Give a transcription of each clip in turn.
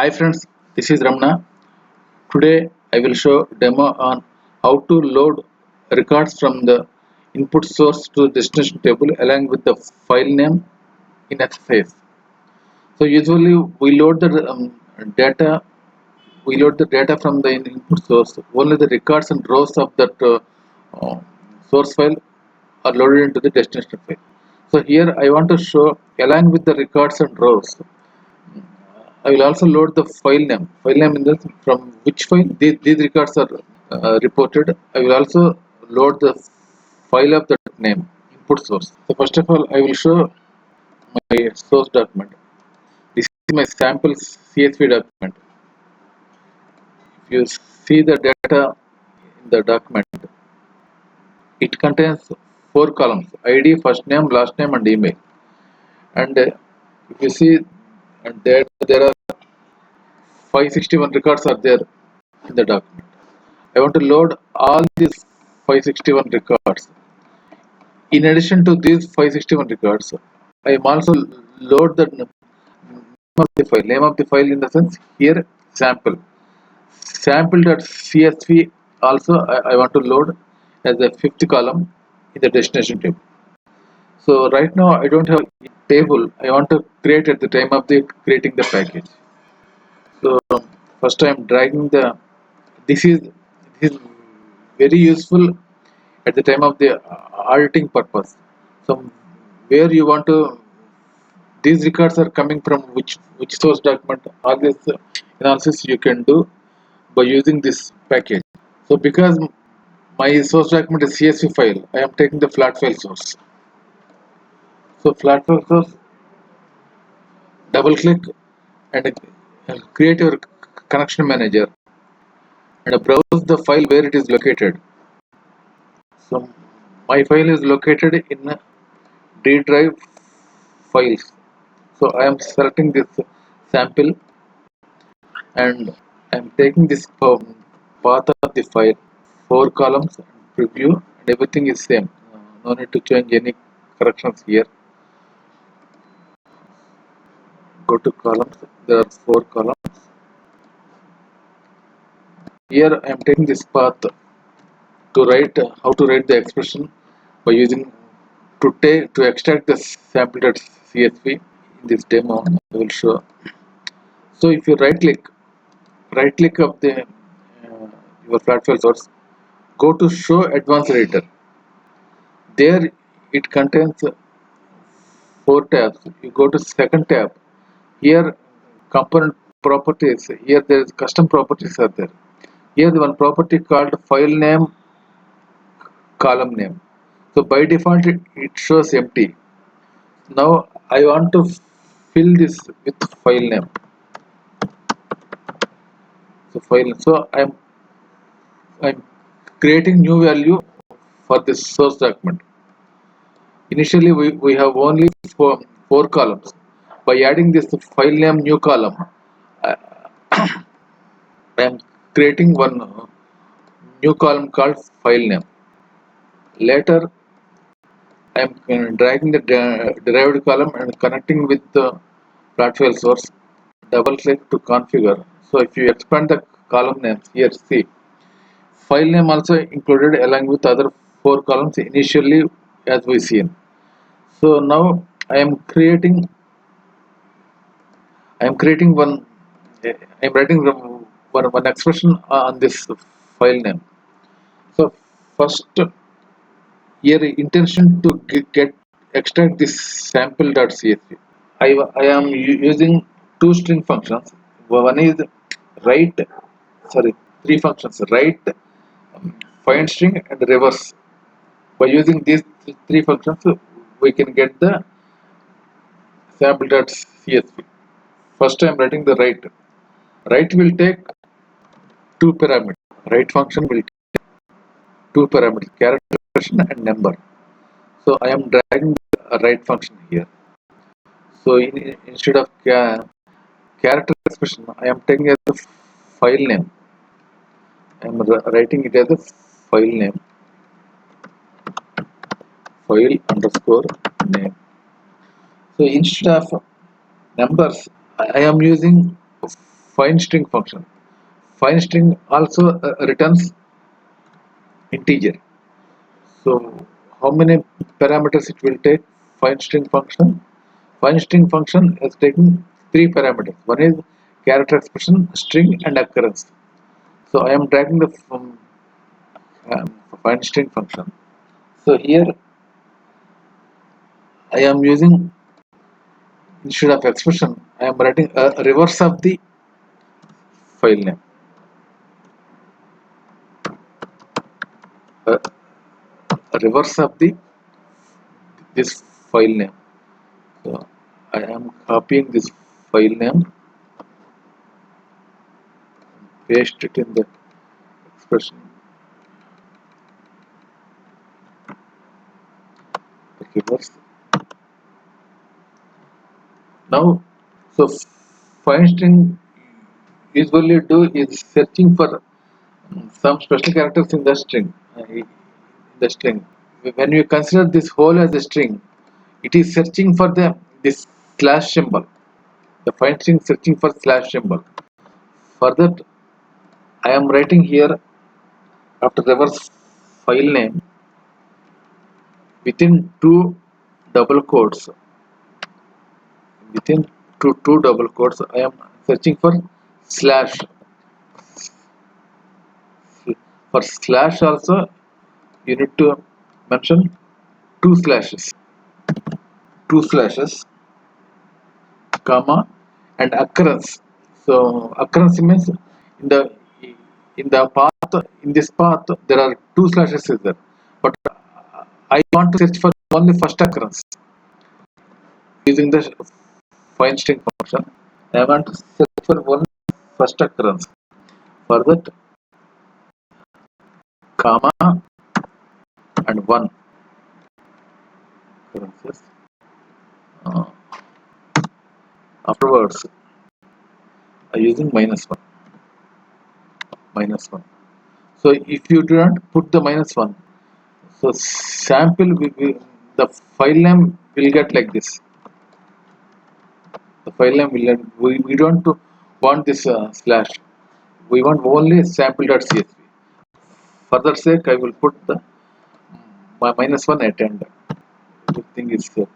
Hi friends, this is Ramna. Today I will show demo on how to load records from the input source to destination table along with the file name in SSIS. So usually data we load the data from the input source. Only the records and rows of that uh, source file are loaded into the destination file. So here I want to show along with the records and rows. I will also load the file name. File name in this from which file these records are reported. I will also load the file of that name input source. So first of all, I will show my source document. This is my sample CSV document. If you see the data in the document, it contains 4 columns: ID, first name, last name, and email. And if you see, and there are 561 records are there in the document. I want to load all these 561 records. In addition to these 561 records, I am also load the name of the file. Name of the file in the sense here sample. Sample.csv also I want to load as a fifth column in the destination table. So right now I don't have a table. I want to create at the time of the creating the package. So first I am dragging the this is very useful at the time of the auditing purpose. So where you want to these records are coming from which source document, all this analysis you can do by using this package. So because my source document is CSV file, I am taking the flat file source. So flat file source, double click and create your connection manager and browse the file where it is located. So my file is located in D drive files. So I am selecting this sample and I am taking this path of the file, 4 columns, preview, and everything is same. No need to change any corrections here. Go to columns. There are 4 columns. Here I am taking this path to write how to write the expression by using to extract the sample.csv. In this demo I will show. So if you right click of the your flat file source, go to show advanced editor. There it contains 4 tabs. You go to second tab. Here component properties. Here there is custom properties are there. Here the one property called file name, column name. So by default it shows empty. Now I want to fill this with file name. So I'm creating new value for this source document. Initially we have only four columns. By adding this file name new column, I am creating one new column called file name. Later I am dragging the derived column and connecting with the flat file source. Double click to configure. So if you expand the column names here, see file name also included along with other 4 columns initially as we seen. So now I am creating one. I am writing one expression on this file name. So first here intention to get extract this sample.csv. I am using 2 string functions. One is write, sorry, 3 functions: write, find string, and reverse. By using these 3 functions, we can get the sample.csv. First, I am writing the write. Write will take 2 parameters. Write function will take 2 parameters: character expression and number. So I am dragging the write function here. So instead of character expression, I am taking as the file name. I am writing it as a file name, file underscore name. So instead of numbers, I am using fine string function. Fine string also returns integer. So how many parameters it will take? Fine string function. Fine string function is taking three parameters. One is character expression, string, and occurrence. So I am dragging the fine string function. So here I am using, instead of expression, I am writing a reverse of the file name. A reverse of the this file name. So I am copying this file name, paste it in the expression. Reverse. Now, so fine string usually do is searching for some special characters in the string. When you consider this whole as a string, it is searching for the this slash symbol. The fine string searching for slash symbol. For that, I am writing here after reverse file name within two double quotes. Within two double quotes, I am searching for slash. For slash also, you need to mention two slashes. Two slashes, comma, and occurrence. So occurrence means in the path, in this path there are two slashes is there, but I want to search for only first occurrence using the fine string function. I want to search for one first occurrence. For that, comma and one occurrences. Uh, Afterwards, I using minus one. So if you do not put the minus one, so sample the file name will get like this. The file name will we don't want this slash. We want only sample.csv. For that sake, I will put the minus one at end. Everything is set.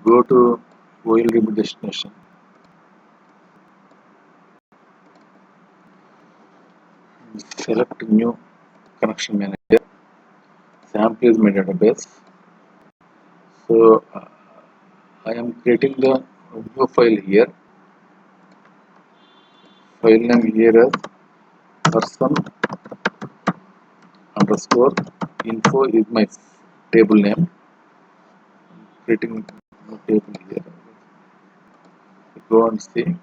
Go to OLDB destination. Select new connection manager. Sample is my database. So I am creating the new file here. File name here is person underscore info is my table name. Creating a table here. Go and see.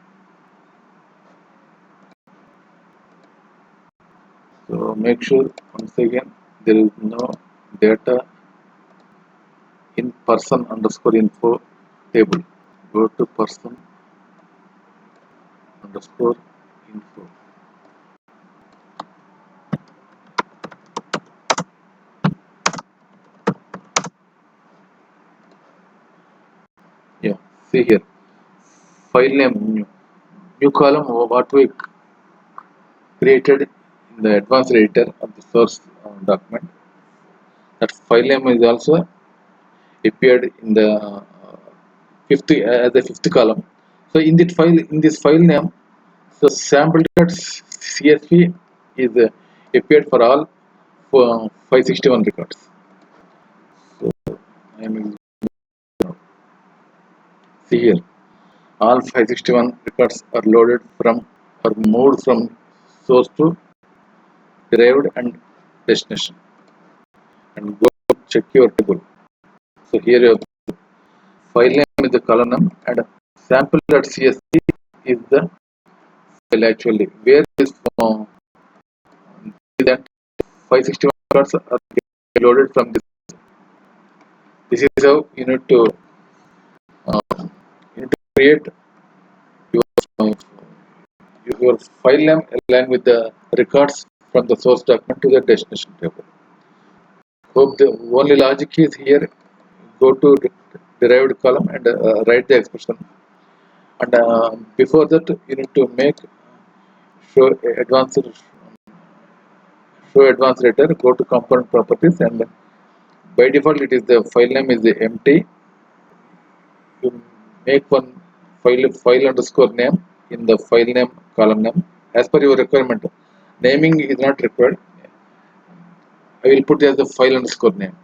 So make sure once again there is no data in person underscore info table. Go to person underscore info. Yeah, see here. File name new column what we created in the advanced editor of the source document. That file name is also appeared in the fifth as the fifth column. So in this file name, so sample.csv is appeared for all 561 records. So I am see here all 561 records are loaded from or moved from source to derived and destination. And go check your table. So here your file name is the column name and sample.csv is the file actually where is that 561 records are loaded from this. This is how you need to create uh, your file name along with the records from the source document to the destination table. Hope the only logic is here. Go to derived column and write the expression. And before that, you need to make show advanced letter. Go to component properties, and by default it is the file name is empty. You make one file underscore name in the file name column name as per your requirement. Naming is not required. I will put as the file underscore name.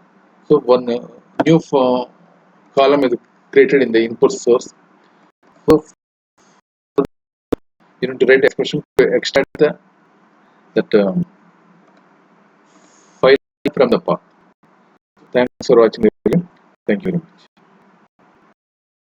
So one new column is created in the input source. So you need to write expression to extract that file from the path. Thanks for watching the video. Thank you very much.